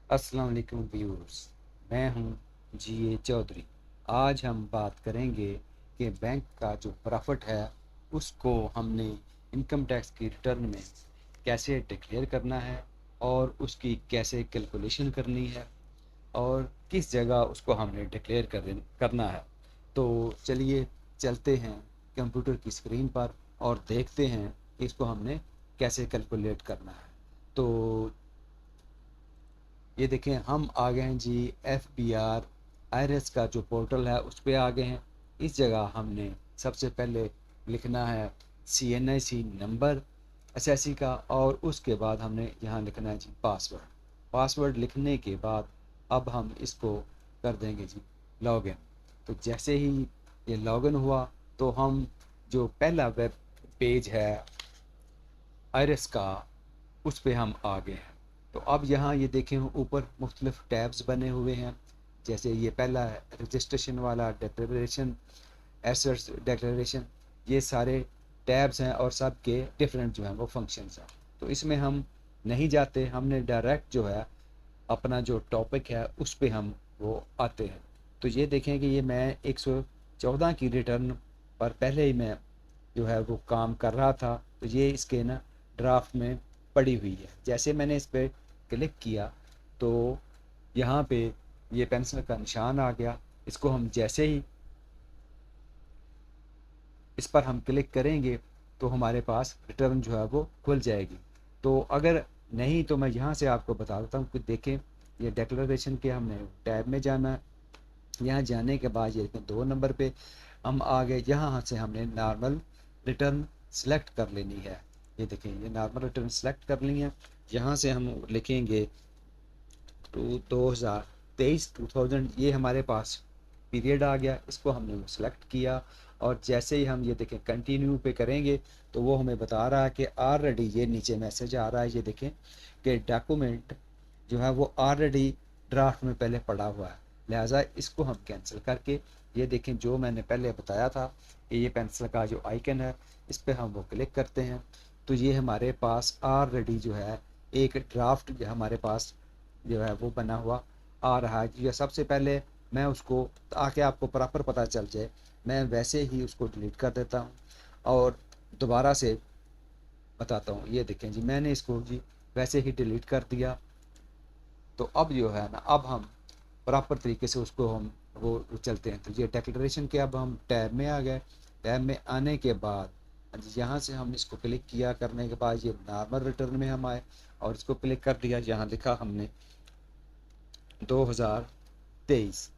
अस्सलाम वालेकुम व्यूअर्स। मैं हूं जी चौधरी। आज हम बात करेंगे कि बैंक का जो प्रॉफिट है उसको हमने इनकम टैक्स की रिटर्न में कैसे डिक्लेयर करना है और उसकी कैसे कैलकुलेशन करनी है और किस जगह उसको हमने डिक्लेयर करना है। तो चलिए चलते हैं कंप्यूटर की स्क्रीन पर और देखते हैं कि इसको हमने कैसे कैलकुलेट करना है। तो ये देखें, हम आ गए हैं जी FBR IRS का जो पोर्टल है उस पर आ गए हैं। इस जगह हमने सबसे पहले लिखना है CNIC नंबर SSC का, और उसके बाद हमने यहाँ लिखना है जी पासवर्ड। पासवर्ड लिखने के बाद अब हम इसको कर देंगे जी लॉगिन। तो जैसे ही ये लॉगिन हुआ तो हम जो पहला वेब पेज है आयरस का उस पे हम आ गए हैं। तो अब यहाँ ये देखें ऊपर मुख्तलिफ टैब्स बने हुए हैं। जैसे ये पहला है रजिस्ट्रेशन वाला, डिक्लेरेशन, एसेट्स डिक्लेरेशन। ये सारे टैब्स हैं और सब के डिफरेंट जो हैं वो फंक्शंस हैं। तो इसमें हम नहीं जाते, हमने डायरेक्ट जो है अपना जो टॉपिक है उस पे हम वो आते हैं। तो ये देखें कि ये मैं 114 की रिटर्न पर पहले ही मैं जो है वो काम कर रहा था। तो ये इसके ना ड्राफ्ट में पड़ी हुई है। जैसे मैंने इस पर क्लिक किया तो यहाँ पे ये पेंसिल का निशान आ गया। इसको हम जैसे ही इस पर हम क्लिक करेंगे तो हमारे पास रिटर्न जो है वो खुल जाएगी। तो अगर नहीं तो मैं यहाँ से आपको बता देता हूँ कि देखें, ये डिक्लेरेशन के हमने टैब में जाना है। यहाँ जाने के बाद ये देखें 2 नंबर पे हम आ गए। यहाँ से हमने नॉर्मल रिटर्न सेलेक्ट कर लेनी है। ये देखें, ये नॉर्मल रिटर्न सेलेक्ट कर ली है। यहाँ से हम लिखेंगे 2023 ये हमारे पास पीरियड आ गया। इसको हमने सेलेक्ट किया और जैसे ही हम ये देखें कंटिन्यू पे करेंगे तो वो हमें बता रहा है कि ऑलरेडी ये नीचे मैसेज आ रहा है। ये देखें कि डॉक्यूमेंट जो है वो ऑलरेडी ड्राफ्ट में पहले पड़ा हुआ है, लिहाजा इसको हम कैंसिल करके ये देखें जो मैंने पहले बताया था कि ये पेंसिल का जो आइकन है इस पर हम वो क्लिक करते हैं। तो ये हमारे पास ऑलरेडी जो है एक ड्राफ्ट जो हमारे पास जो है वो बना हुआ आ रहा है। या सबसे पहले मैं उसको, ताकि आपको प्रॉपर पता चल जाए, मैं वैसे ही उसको डिलीट कर देता हूँ और दोबारा से बताता हूँ। ये देखें जी, मैंने इसको जी वैसे ही डिलीट कर दिया। तो अब जो है ना, अब हम प्रॉपर तरीके से उसको हम वो चलते हैं। तो ये डिक्लेरेशन के अब हम टैब में आ गए। टैब में आने के बाद यहाँ से हम इसको क्लिक किया, करने के बाद ये नॉर्मल रिटर्न में हम आए और इसको क्लिक कर दिया। यहाँ लिखा हमने 2023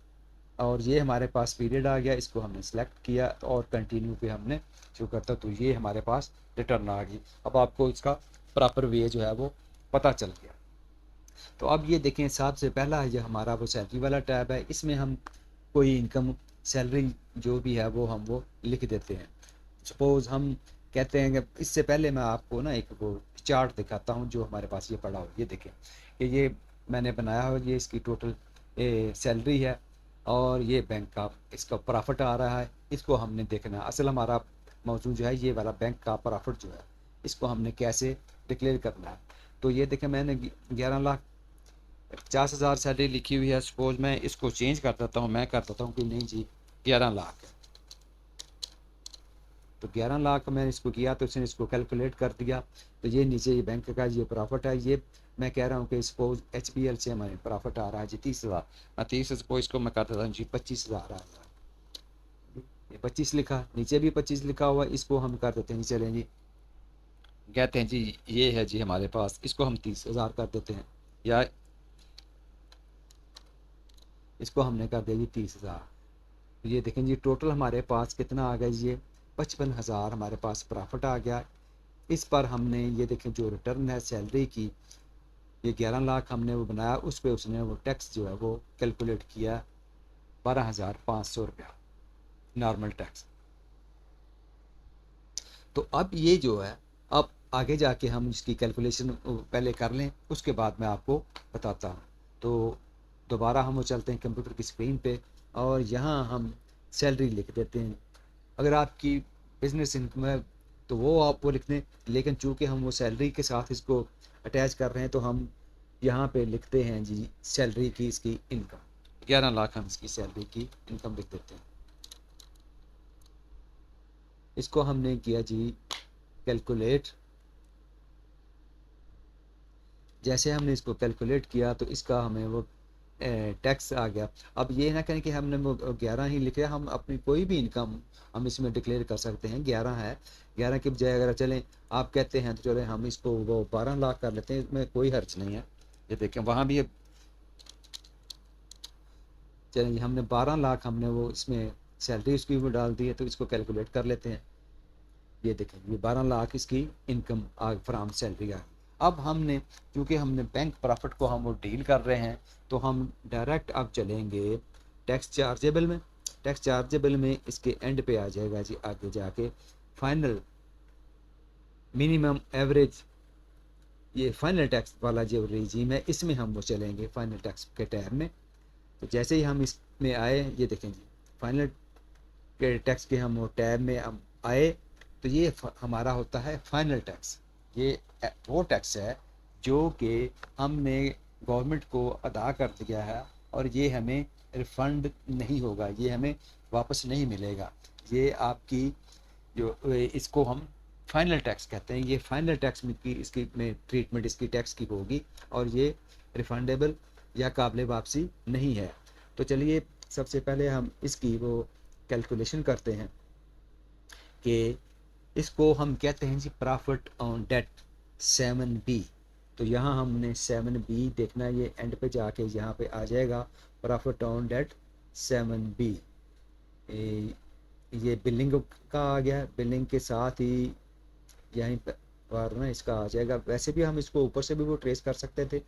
और ये हमारे पास पीरियड आ गया। इसको हमने सेलेक्ट किया और कंटिन्यू पे हमने शुरू करता, तो ये हमारे पास रिटर्न आ गई। अब आपको इसका प्रॉपर वे जो है वो पता चल गया। तो अब ये देखें, सबसे पहला ये हमारा वो सैलरी वाला टैब है। इसमें हम कोई इनकम, सैलरी जो भी है वो हम लिख देते हैं। सपोज़ हम कहते हैं कि इससे पहले मैं आपको ना एक वो चार्ट दिखाता हूँ जो हमारे पास ये पड़ा हो। ये देखें कि ये मैंने बनाया हो, ये इसकी टोटल सैलरी है और ये बैंक का इसका प्रॉफिट आ रहा है। इसको हमने देखना है। असल हमारा मौजूद जो है ये वाला बैंक का प्रॉफिट जो है इसको हमने कैसे डिक्लेयर करना है। तो ये देखें, मैंने 11,50,000 सैलरी लिखी हुई है। सपोज मैं इसको चेंज कर देता हूँ, मैं कर देता हूँ कि नहीं जी 11 लाख है। तो 11 लाख मैंने इसको किया तो इसने इसको कैलकुलेट कर दिया। तो ये नीचे ये बैंक का ये प्रॉफिट है। ये मैं कह रहा हूँ कि सपोज HBL से हमारे प्रॉफिट आ रहा है जी 30,000। मैं 30 सपोज इसको मैं कर देता हूँ जी 25,000 आ रहा है। ये 25 लिखा, नीचे भी 25 लिखा हुआ है। इसको हम कर देते हैं, चलें जी, कहते हैं जी ये है जी हमारे पास, इसको हम 30,000 कर देते हैं, या इसको हमने कर दिया जी 30,000। ये देखें जी टोटल हमारे पास कितना आ गया जी, ये 55,000 हमारे पास प्रॉफिट आ गया। इस पर हमने ये देखें जो रिटर्न है सैलरी की, ये 11 लाख हमने वो बनाया, उस पर उसने वो टैक्स जो है वो कैलकुलेट किया 12,500 रुपया नॉर्मल टैक्स। तो अब ये जो है, अब आगे जाके हम इसकी कैलकुलेशन पहले कर लें, उसके बाद मैं आपको बताता हूँ। तो दोबारा हम वो चलते हैं कंप्यूटर की स्क्रीन पे और यहाँ हम सैलरी लिख देते हैं। अगर आपकी बिजनेस इनकम है तो वो आप वो लिख दें, लेकिन चूंकि हम वो सैलरी के साथ इसको अटैच कर रहे हैं तो हम यहाँ पे लिखते हैं जी सैलरी की इसकी इनकम 11 लाख हम इसकी सैलरी की इनकम लिख देते हैं। इसको हमने किया जी कैलकुलेट। जैसे हमने इसको कैलकुलेट किया तो इसका हमें वो टैक्स आ गया। अब ये ना कहें कि हमने वो 11 ही लिखे, हम अपनी कोई भी इनकम हम इसमें डिक्लेयर कर सकते हैं। 11 है, 11 की बजाय अगर चलें आप कहते हैं तो चलें हम इसको वो 12 लाख कर लेते हैं, इसमें कोई हर्ज नहीं है। ये देखें वहाँ भी चलें जी, हमने 12 लाख हमने वो इसमें सैलरी उसकी वो डाल दी है, तो इसको कैलकुलेट कर लेते हैं। ये देखें ये 12 लाख इसकी इनकम फ्राम सैलरी आ गई। अब हमने क्योंकि हमने बैंक प्रॉफिट को हम वो डील कर रहे हैं, तो हम डायरेक्ट अब चलेंगे टैक्स चार्जेबल में। टैक्स चार्जेबल में इसके एंड पे आ जाएगा जी आगे जाके फाइनल मिनिमम एवरेज, ये फाइनल टैक्स वाला जो रेजीम है इसमें हम वो चलेंगे फाइनल टैक्स के टैब में। तो जैसे ही हम इसमें आए ये देखें जी फाइनल के टैक्स के हम वो टैब में हम आए, तो ये हमारा होता है फाइनल टैक्स। ये वो टैक्स है जो कि हमने गवर्नमेंट को अदा कर दिया है और ये हमें रिफंड नहीं होगा, ये हमें वापस नहीं मिलेगा। ये आपकी जो इसको हम फाइनल टैक्स कहते हैं। ये फाइनल टैक्स में की इसकी में ट्रीटमेंट इसकी टैक्स की होगी और ये रिफंडेबल या काबिल वापसी नहीं है। तो चलिए सबसे पहले हम इसकी वो कैलकुलेशन करते हैं कि इसको हम कहते हैं जी प्रॉफिट ऑन डेट 7B। तो यहाँ हमने 7B देखना है, ये एंड पे जाके यहाँ पे आ जाएगा प्रॉफिट ऑन डेट 7B। ये बिलिंग का आ गया, बिलिंग के साथ ही यहीं पर ना इसका आ जाएगा। वैसे भी हम इसको ऊपर से भी वो ट्रेस कर सकते थे,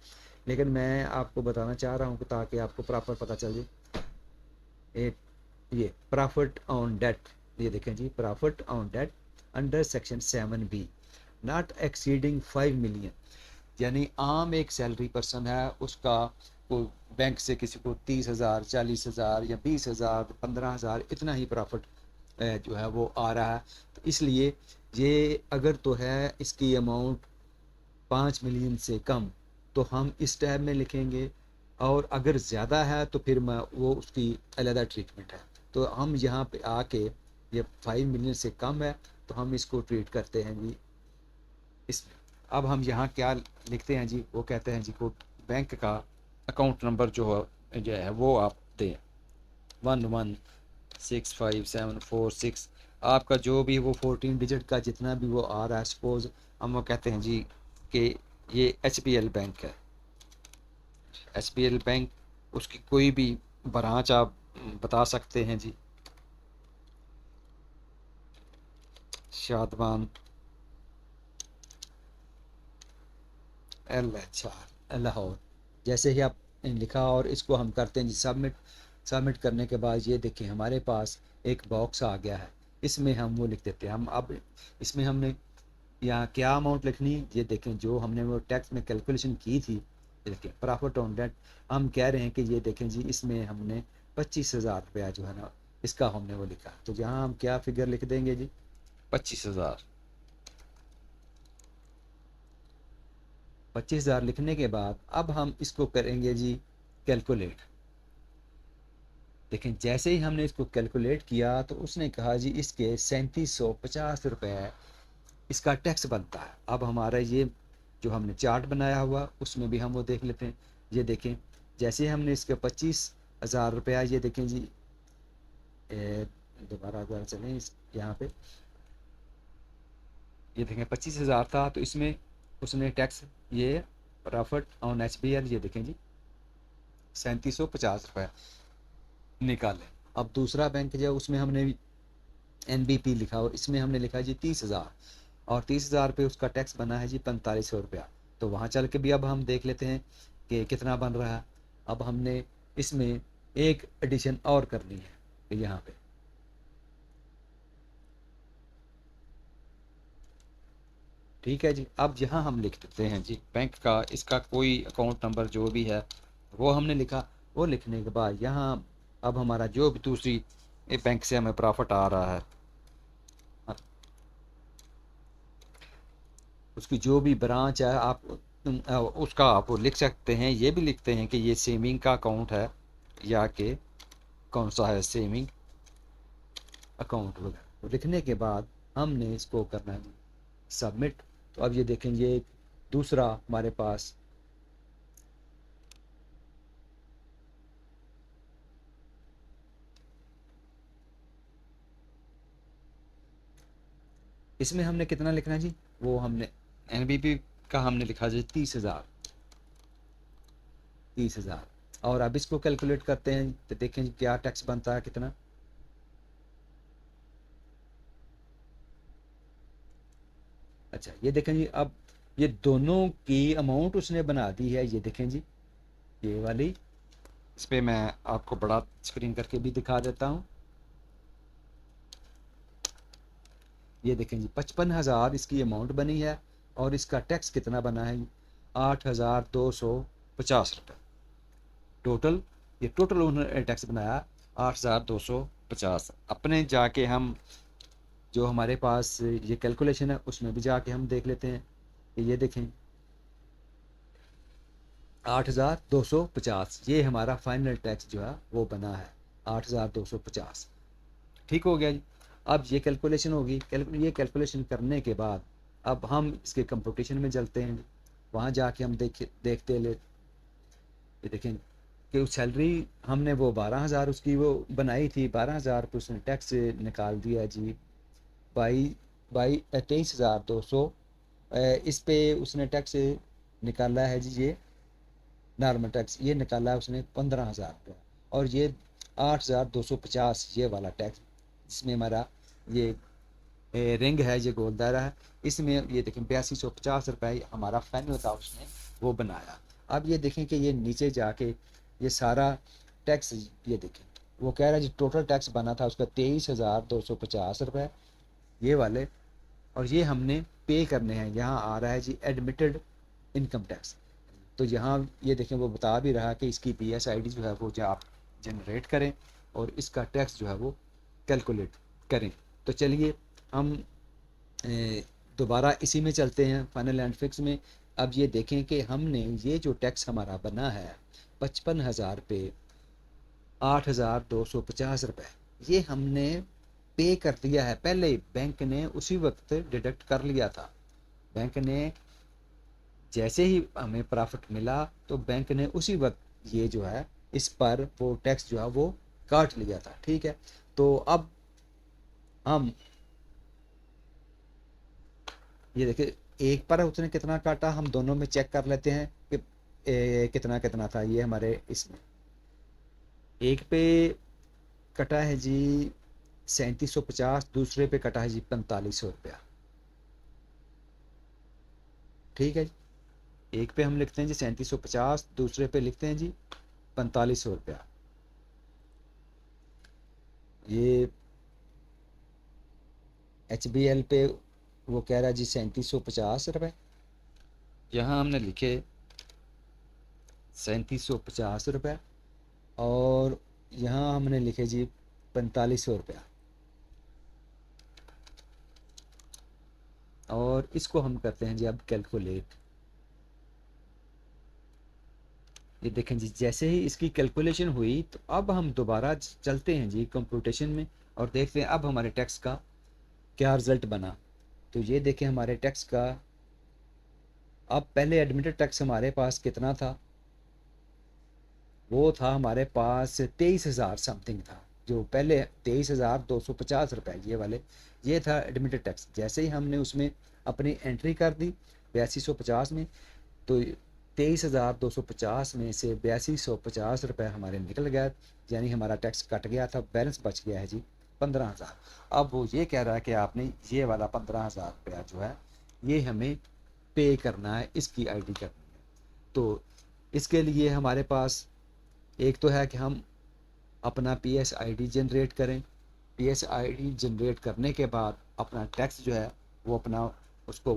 लेकिन मैं आपको बताना चाह रहा हूँ ताकि आपको प्रॉपर पता चल जाए। ये प्रॉफिट ऑन डेट, ये देखें जी profit on date under section 7B not exceeding 5 million. यानी आम एक सैलरी पर्सन है, उसका को बैंक से किसी को 30,000 40,000 या 20,000 15,000 इतना ही प्रॉफिट जो है वो आ रहा है। तो इसलिए ये अगर तो है इसकी अमाउंट 5 मिलियन से कम तो हम इस टैब में लिखेंगे, और अगर ज़्यादा है तो फिर मैं वो उसकी अलग ट्रीटमेंट है। तो हम यहाँ पे आके ये 5 मिलियन से कम है तो हम इसको ट्रीट करते हैं जी इसमें। अब हम यहाँ क्या लिखते हैं जी, वो कहते हैं जी को बैंक का अकाउंट नंबर जो है वो आप दें 1165746। आपका जो भी वो 14 डिजिट का जितना भी वो आ रहा है, सपोज हम वो कहते हैं जी कि ये HBL बैंक है, HBL बैंक, उसकी कोई भी ब्रांच आप बता सकते हैं जी, शादमान LHR लाहौर। जैसे ही आप लिखा और इसको हम करते हैं जी सबमिट। सबमिट करने के बाद ये देखें हमारे पास एक बॉक्स आ गया है, इसमें हम वो लिख देते हैं। हम अब इसमें हमने यहाँ क्या अमाउंट लिखनी, ये देखें जो हमने वो टैक्स में कैलकुलेशन की थी, ये देखें प्रॉफिट ऑन डेट हम कह रहे हैं कि ये देखें जी इसमें हमने 25,000 रुपया जो है ना इसका हमने वो लिखा। तो यहाँ हम क्या फिगर लिख देंगे जी 25,000। 25,000 लिखने के बाद अब हम इसको करेंगे जी कैलकुलेट। लेकिन जैसे ही हमने इसको कैलकुलेट किया तो उसने कहा जी इसके 3750 रुपये इसका टैक्स बनता है। अब हमारा ये जो हमने चार्ट बनाया हुआ उसमें भी हम वो देख लेते हैं। ये देखें जैसे हमने इसके 25,000 रुपया, ये देखें जी दोबारा अगर चलें इस यहाँ पे ये देखें 25,000 था, तो इसमें उसने टैक्स ये प्रॉफिट ऑन HBL ये देखें जी 3750 रुपये निकाले। अब दूसरा बैंक जो उसमें हमने NBP लिखा और इसमें हमने लिखा जी 30,000, और 30,000 पे उसका टैक्स बना है जी 4500 रुपया। तो वहाँ चल के भी अब हम देख लेते हैं कि कितना बन रहा है। अब हमने इसमें एक एडिशन और करनी है यहाँ पे। ठीक है जी, अब यहाँ हम लिख देते हैं जी बैंक का इसका कोई अकाउंट नंबर जो भी है वो हमने लिखा। वो लिखने के बाद यहाँ अब हमारा जो भी दूसरी बैंक से हमें प्रॉफिट आ रहा है उसकी जो भी ब्रांच है आप उसका आप वो लिख सकते हैं, ये भी लिखते हैं कि ये सेविंग का अकाउंट है या कि कौन सा है सेविंग अकाउंट वगैरह। तो लिखने के बाद हमने इसको करना है सबमिट। तो अब ये देखें, ये दूसरा हमारे पास इसमें हमने कितना लिखना है जी, वो हमने एनबीपी का हमने लिखा जी 30,000। 30,000 और अब इसको कैलकुलेट करते हैं तो देखें जी क्या टैक्स बनता है कितना। अच्छा ये देखें जी, अब ये दोनों की अमाउंट उसने बना दी है, ये देखें जी ये वाली। इस पर मैं आपको बड़ा स्क्रीन करके भी दिखा देता हूँ। ये देखें जी 55,000 इसकी अमाउंट बनी है और इसका टैक्स कितना बना है 8,250 रुपये टोटल। ये टोटल उन्होंने टैक्स बनाया 8,250। अपने जाके हम जो हमारे पास ये कैलकुलेशन है उसमें भी जाके हम देख लेते हैं कि ये देखें 8,250 ये हमारा फाइनल टैक्स जो है वो बना है 8,250। ठीक हो गया जी। अब ये कैलकुलेशन होगी, ये कैलकुलेशन करने के बाद अब हम इसके कंपटीशन में चलते हैं। वहाँ जाके हम देखते ले ये देखें कि सैलरी हमने वो 12,000 उसकी वो बनाई थी, 12,000 पर उसने टैक्स निकाल दिया जी बाई बाई 23,200। इस पे उसने टैक्स निकाला है जी, ये नॉर्मल टैक्स ये निकाला है उसने 15,000 रुपया। और ये 8,250 ये वाला टैक्स जिसमें हमारा ये रिंग है, ये गोल दायरा है, इसमें ये देखें 8,250 रुपये हमारा फाइनल था उसने वो बनाया। अब ये देखें कि ये नीचे जाके ये सारा टैक्स ये देखें वो कह रहा है जी टोटल टैक्स बना था उसका 23,250 रुपये ये वाले। और ये हमने पे करने हैं, यहाँ आ रहा है जी एडमिटेड इनकम टैक्स। तो यहाँ ये देखें वो बता भी रहा है कि इसकी PSID जो है वो जो आप जनरेट करें और इसका टैक्स जो है वो कैलकुलेट करें। तो चलिए हम दोबारा इसी में चलते हैं फाइनल एंड फिक्स में। अब ये देखें कि हमने ये जो टैक्स हमारा बना है 55,000 पे 8,250 रुपये ये हमने पे कर दिया है पहले ही, बैंक ने उसी वक्त डिडक्ट कर लिया था। बैंक ने जैसे ही हमें प्रॉफिट मिला तो बैंक ने उसी वक्त ये जो है इस पर वो टैक्स जो है वो काट लिया था। ठीक है, तो अब हम ये देखिए एक पर उसने कितना काटा, हम दोनों में चेक कर लेते हैं कि कितना कितना था। ये हमारे इसमें एक पे कटा है जी 3,750, दूसरे पे कटा है जी 4,500 रुपया। ठीक है जी, एक पे हम लिखते हैं जी 3,750, दूसरे पे लिखते हैं जी 4,500 रुपया। ये HBL पे वो कह रहा है जी 3,750 रुपये, यहाँ हमने लिखे 3,750 रुपये और यहाँ हमने लिखे जी 4,500 रुपया। और इसको हम करते हैं जी अब कैलकुलेट। ये देखें जी जैसे ही इसकी कैलकुलेशन हुई तो अब हम दोबारा चलते हैं जी कंप्यूटेशन में और देखते हैं अब हमारे टैक्स का क्या रिजल्ट बना। तो ये देखें हमारे टैक्स का, अब पहले एडमिटेड टैक्स हमारे पास कितना था, वो था हमारे पास 23,000 समथिंग था। जो पहले 23,250 रुपये ये वाले ये था एडमिटेड टैक्स। जैसे ही हमने उसमें अपनी एंट्री कर दी 8250 में, तो 23,250 में से 8250 रुपये हमारे निकल गए, यानी हमारा टैक्स कट गया था, बैलेंस बच गया है जी 15,000। अब वो ये कह रहा है कि आपने ये वाला 15,000 रुपया जो है ये हमें पे करना है, इसकी ID करनी है। तो इसके लिए हमारे पास एक तो है कि हम अपना PSID जनरेट करें। PSID जनरेट करने के बाद अपना टैक्स जो है वो अपना उसको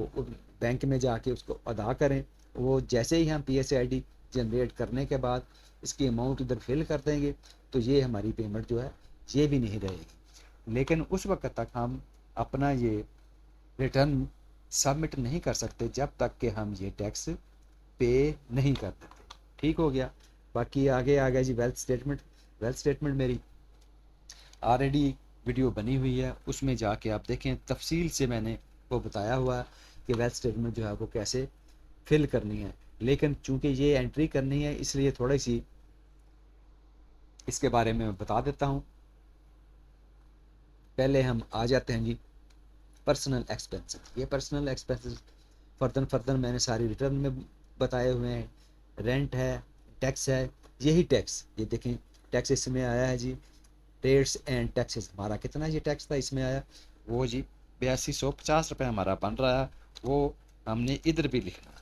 बैंक में जाके उसको अदा करें। वो जैसे ही हम PSID जनरेट करने के बाद इसकी अमाउंट इधर फिल कर देंगे तो ये हमारी पेमेंट जो है ये भी नहीं रहेगी। लेकिन उस वक्त तक हम अपना ये रिटर्न सबमिट नहीं कर सकते जब तक कि हम ये टैक्स पे नहीं करते थे। ठीक हो गया। बाकी आगे आ गया जी वेल्थ स्टेटमेंट। वेल्थ स्टेटमेंट मेरी ऑलरेडी वीडियो बनी हुई है, उसमें जाके आप देखें, तफसील से मैंने वो बताया हुआ है कि वेल्थ स्टेटमेंट जो है वो कैसे फिल करनी है। लेकिन चूंकि ये एंट्री करनी है इसलिए थोड़ी सी इसके बारे में बता देता हूँ। पहले हम आ जाते हैं जी पर्सनल एक्सपेंसेस। ये पर्सनल एक्सपेंसेस फर्दर मैंने सारी रिटर्न में बताए हुए हैं। रेंट है, टैक्स है, यही टैक्स ये देखें, टैक्स इसमें आया है जी, रेट्स एंड टैक्सेस। हमारा कितना ये टैक्स था इसमें आया, वो जी 8250 रुपये हमारा बन रहा है। वो हमने इधर भी लिखना।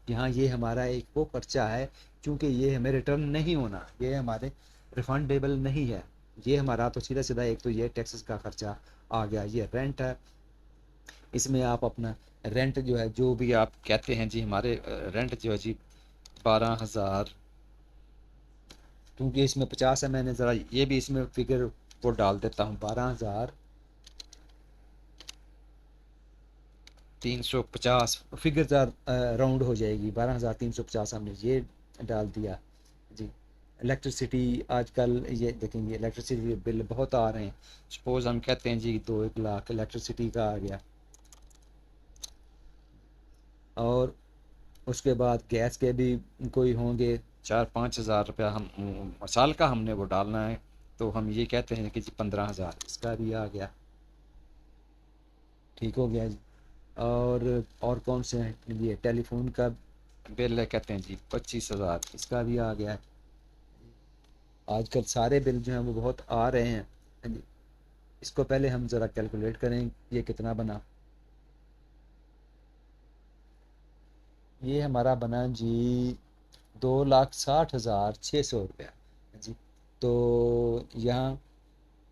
यहाँ ये हमारा एक वो खर्चा है, क्योंकि ये हमें रिटर्न नहीं होना, ये हमारे रिफंडेबल नहीं है। ये हमारा तो सीधा सीधा एक तो ये टैक्सेस का खर्चा आ गया। ये रेंट है, इसमें आप अपना रेंट जो है, जो भी आप कहते हैं जी, हमारे रेंट जो है जी 12,000, क्योंकि इसमें 50 है, मैंने ज़रा ये भी इसमें फिगर को डाल देता हूँ। 12,350 फिगर ज़रा राउंड हो जाएगी, 12,350 हमने ये डाल दिया जी। इलेक्ट्रिसिटी आजकल ये देखेंगे, इलेक्ट्रिसिटी बिल बहुत आ रहे हैं। सपोज़ हम कहते हैं जी 2-1 लाख इलेक्ट्रिसिटी का आ गया, और उसके बाद गैस के भी कोई होंगे 4-5 हज़ार रुपया, हम साल का हमने वो डालना है, तो हम ये कहते हैं कि जी 15,000 इसका भी आ गया। ठीक हो गया जी। और कौन से हैं, ये टेलीफोन का बिल है, कहते हैं जी 25,000 इसका भी आ गया है। आजकल सारे बिल जो हैं वो बहुत आ रहे हैं। हाँ जी। इसको पहले हम ज़रा कैलकुलेट करें, ये कितना बना। ये हमारा बना जी 2,60,600 रुपया जी। तो यहाँ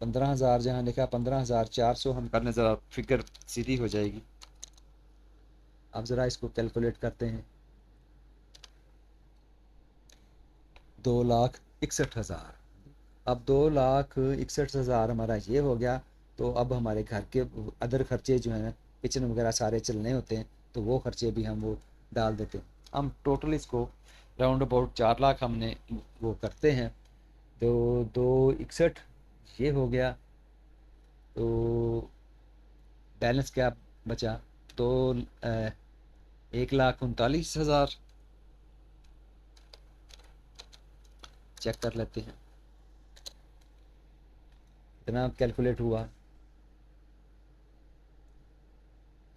15,000 जहाँ लिखा 15,400 हम करने, ज़रा फिगर सीधी हो जाएगी। अब ज़रा इसको कैलकुलेट करते हैं। 2,61,000। अब 2,61,000 हमारा ये हो गया। तो अब हमारे घर के अदर खर्चे जो हैं, किचन वगैरह सारे चलने होते हैं, तो वो खर्चे भी हम वो डाल देते हैं। हम टोटल इसको राउंड अबाउट 4 लाख हमने वो करते हैं। तो 2,61 ये हो गया। तो बैलेंस क्या बचा, तो 1,39,000 चेक कर लेते हैं कितना कैलकुलेट हुआ।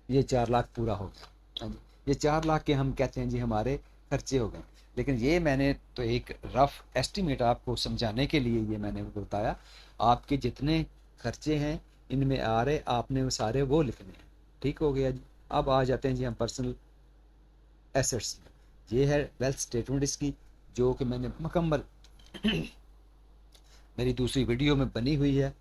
ये 4 लाख पूरा हो गया। हाँ जी, ये 4 लाख के हम कहते हैं जी हमारे खर्चे हो गए। लेकिन ये मैंने तो एक रफ एस्टिमेट आपको समझाने के लिए ये मैंने बताया। आपके जितने खर्चे हैं इनमें आ रहे, आपने वो सारे वो लिखने हैं। ठीक हो गया जी। अब आ जाते हैं जी हम पर्सनल एसेट्स में। ये है वेल्थ स्टेटमेंट इसकी, जो कि मैंने मुकम्मल मेरी दूसरी वीडियो में बनी हुई है।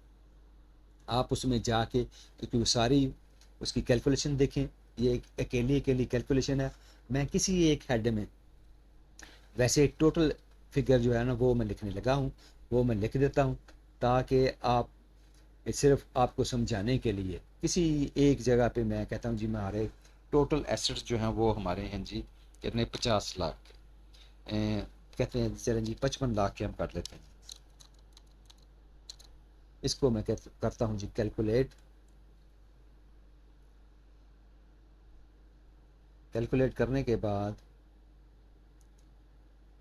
आप उसमें जाके क्योंकि सारी उसकी कैलकुलेशन देखें। ये एक अकेली अकेली कैलकुलेशन है। मैं किसी एक हेड में वैसे टोटल फिगर जो है ना वो मैं लिखने लगा हूँ, वो मैं लिख देता हूँ, ताकि आप सिर्फ आपको समझाने के लिए किसी एक जगह पे मैं कहता हूँ जी हमारे टोटल एसेट्स जो हैं वो हमारे हैं जी कितने, 50 लाख कहते हैं, चलें जी 55 लाख के हम कर लेते हैं। इसको मैं करता हूँ जी कैलकुलेट। कैलकुलेट करने के बाद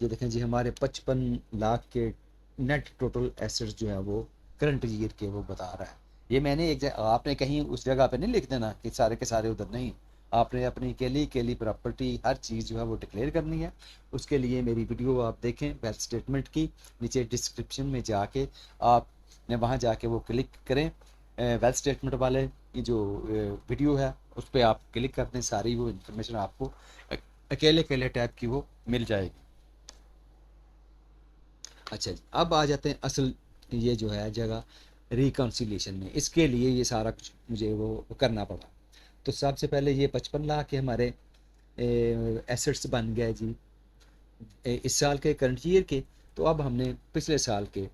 ये देखें जी हमारे 55 लाख के नेट टोटल एसेट्स जो है वो करंट ईयर के वो बता रहा है। ये मैंने एक आपने कहीं उस जगह पे नहीं लिख देना कि सारे के सारे उधर नहीं। आपने अपनी अकेली अकेली प्रॉपर्टी हर चीज़ जो है वो डिक्लेयर करनी है। उसके लिए मेरी वीडियो आप देखें वेल्थ स्टेटमेंट की, नीचे डिस्क्रिप्शन में जाके आपने वहाँ जाके वो क्लिक करें। वेल्थ स्टेटमेंट वाले की जो वीडियो है उस पर आप क्लिक करते हैं, सारी वो इन्फॉर्मेशन आपको अकेले अकेले टैब की वो मिल जाएगी। अच्छा जी, अब आ जाते हैं असल ये जो है जगह रिकन्सिलिएशन में। इसके लिए ये सारा कुछ मुझे वो करना पड़ा। तो सबसे पहले ये 55 लाख के हमारे एसेट्स बन गए जी इस साल के करंट ईयर के। तो अब हमने पिछले साल के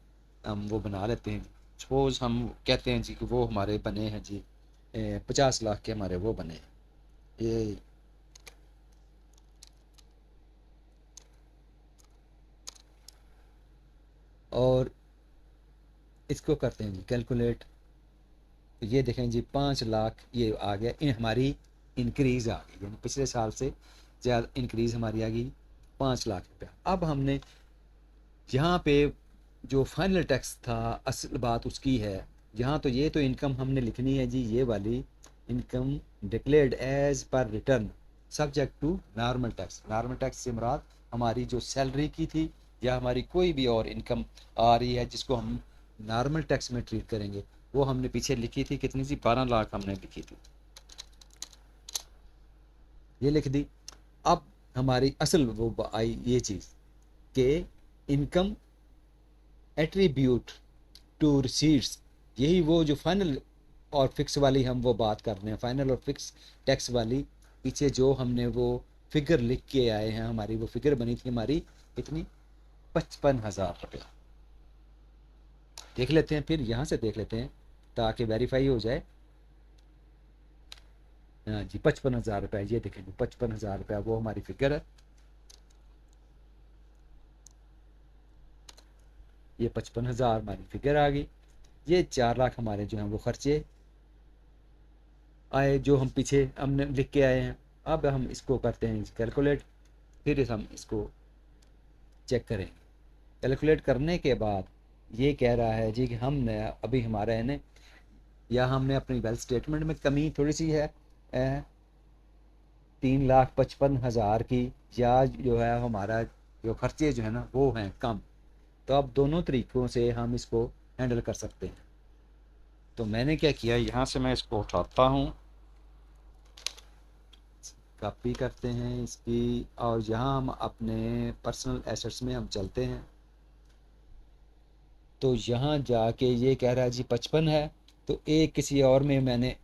हम वो बना लेते हैं। सपोज़ हम कहते हैं जी कि वो हमारे बने हैं जी 50 लाख के हमारे वो बने हैं। ये और इसको करते हैं जी कैलकुलेट। तो ये देखें जी 5 लाख ये आ गया, हमारी इंक्रीज़ आ गई, यानी पिछले साल से ज़्यादा इंक्रीज़ हमारी आ गई 5 लाख रुपया। अब हमने यहाँ पे जो फाइनल टैक्स था असल बात उसकी है, यहाँ तो ये तो इनकम हमने लिखनी है जी, ये वाली income declared as per return subject to normal tax. Normal tax से मुराद हमारी जो सैलरी की थी या हमारी कोई भी और इनकम आ रही है जिसको हम नॉर्मल टैक्स में ट्रीट करेंगे, वो हमने पीछे लिखी थी कितनी सी, 12 लाख हमने लिखी थी, ये लिख दी। अब हमारी असल वो आई ये चीज़ कि इनकम एट्रीब्यूट टू रिसीट्स, यही वो जो फाइनल और फिक्स वाली हम वो बात कर रहे हैं, फाइनल और फिक्स टैक्स वाली। पीछे जो हमने वो फिगर लिख के आए हैं, हमारी वो फिगर बनी थी हमारी इतनी 55,000 रुपया। देख लेते हैं, फिर यहाँ से देख लेते हैं ताकि वेरीफाई हो जाए। हाँ जी 55,000 रुपया, ये देखेंगे 55,000 रुपया वो हमारी फिगर है। ये 55,000 हमारी फिगर आ गई। ये 4 लाख हमारे जो हैं वो खर्चे आए जो हम पीछे हमने लिख के आए हैं। अब हम इसको करते हैं कैलकुलेट, फिर हम इसको चेक करेंगे। कैलकुलेट करने के बाद ये कह रहा है जी कि हमने अभी हमारा है ना, या हमने अपनी वेल्थ स्टेटमेंट में कमी थोड़ी सी है 3,55,000 की, या जो है हमारा जो खर्चे जो है ना वो हैं कम। तो अब दोनों तरीक़ों से हम इसको हैंडल कर सकते हैं। तो मैंने क्या किया, यहाँ से मैं इसको उठाता हूँ, कॉपी करते हैं इसकी, और यहाँ हम अपने पर्सनल एसेट्स में हम चलते हैं। तो यहाँ जाके ये कह रहा है जी 55 है, तो एक किसी और में मैंने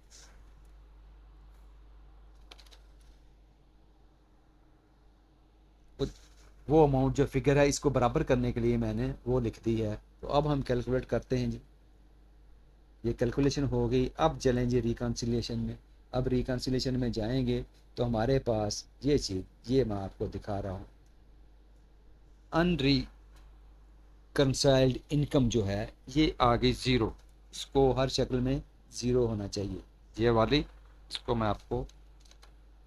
वो अमाउंट जो फिगर है इसको बराबर करने के लिए मैंने वो लिख दी है। तो अब हम कैलकुलेट करते हैं जी, ये कैलकुलेशन हो गई। अब चलें जी रिकन्सिलिएशन में। अब रिकन्सिलिएशन में जाएंगे तो हमारे पास ये चीज़, ये मैं आपको दिखा रहा हूँ, अनरिकन्साइल्ड इनकम जो है ये आ गई ज़ीरो। इसको हर शक्ल में ज़ीरो होना चाहिए, ये वाली, इसको मैं आपको,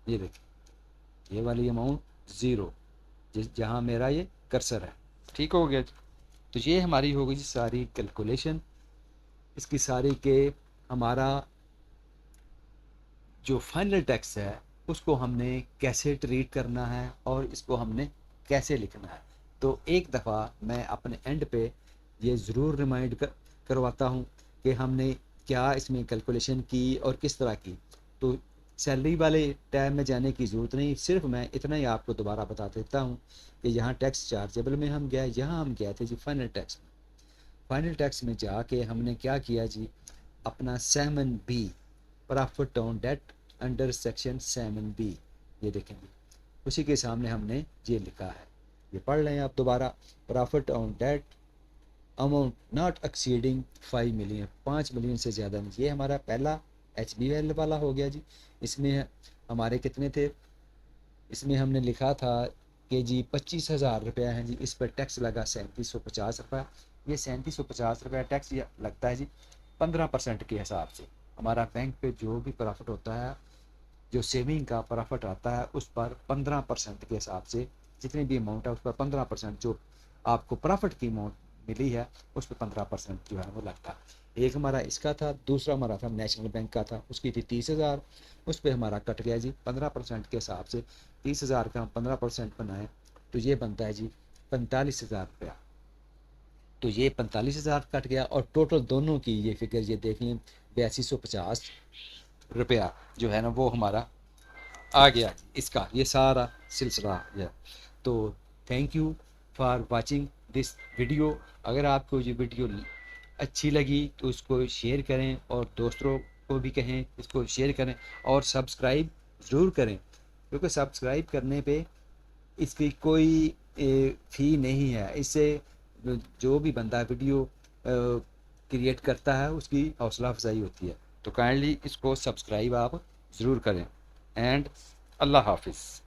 ये देखिए ये वाली अमाउंट ज़ीरो, जिस जहाँ मेरा ये कर्सर है, ठीक हो गया। तो ये हमारी हो गई सारी कैलकुलेशन इसकी सारी के, हमारा जो फाइनल टैक्स है उसको हमने कैसे ट्रीट करना है और इसको हमने कैसे लिखना है। तो एक दफ़ा मैं अपने एंड पे ये ज़रूर रिमाइंड करवाता हूँ कि हमने क्या इसमें कैलकुलेशन की और किस तरह की। तो सैलरी वाले टैब में जाने की ज़रूरत नहीं, सिर्फ मैं इतना ही आपको दोबारा बता देता हूँ कि यहाँ टैक्स चार्जेबल में हम गए, यहाँ हम गए थे जी फाइनल टैक्स में। फाइनल टैक्स में जाके हमने क्या किया जी, अपना 7B profit on date under section 7B, ये देखेंगे उसी के सामने हमने ये लिखा है, ये पढ़ लें आप दोबारा। Profit on debt amount not exceeding 5 million, 5 million से ज़्यादा नहीं। ये हमारा पहला HBL वाला हो गया जी। इसमें हमारे कितने थे, इसमें हमने लिखा था कि जी 25,000 रुपया है जी, इस पर टैक्स लगा 3750 रुपया। ये 3750 रुपया टैक्स ये लगता है जी 15% के हिसाब से। हमारा बैंक पे जो भी प्रॉफिट होता है, जो सेविंग का प्रॉफिट आता है उस पर 15% के हिसाब से, जितनी भी अमाउंट है उस पर 15% जो आपको प्रॉफिट की अमाउंट मिली है उस पर 15% जो है वो लगता है। एक हमारा इसका था, दूसरा हमारा था नेशनल बैंक का था, उसकी थी 30,000, उस पर हमारा कट गया जी 15% के हिसाब से। 30,000 का हम 15% बनाए तो ये बनता है जी 45,000 रुपया। तो ये 45,000 कट गया और टोटल दोनों की ये फिगर ये देख लें 8250 रुपया जो है ना वो हमारा आ गया। इसका ये सारा सिलसिला है। तो thank you for watching this video. अगर आपको ये वीडियो अच्छी लगी तो उसको शेयर करें और दोस्तों को भी कहें इसको शेयर करें, और सब्सक्राइब ज़रूर करें, क्योंकि सब्सक्राइब करने पे इसकी कोई फ़ी नहीं है। इससे जो भी बंदा वीडियो क्रिएट करता है उसकी हौसला अफजाई होती है। तो काइंडली इसको सब्सक्राइब आप ज़रूर करें। एंड अल्लाह हाफिज़।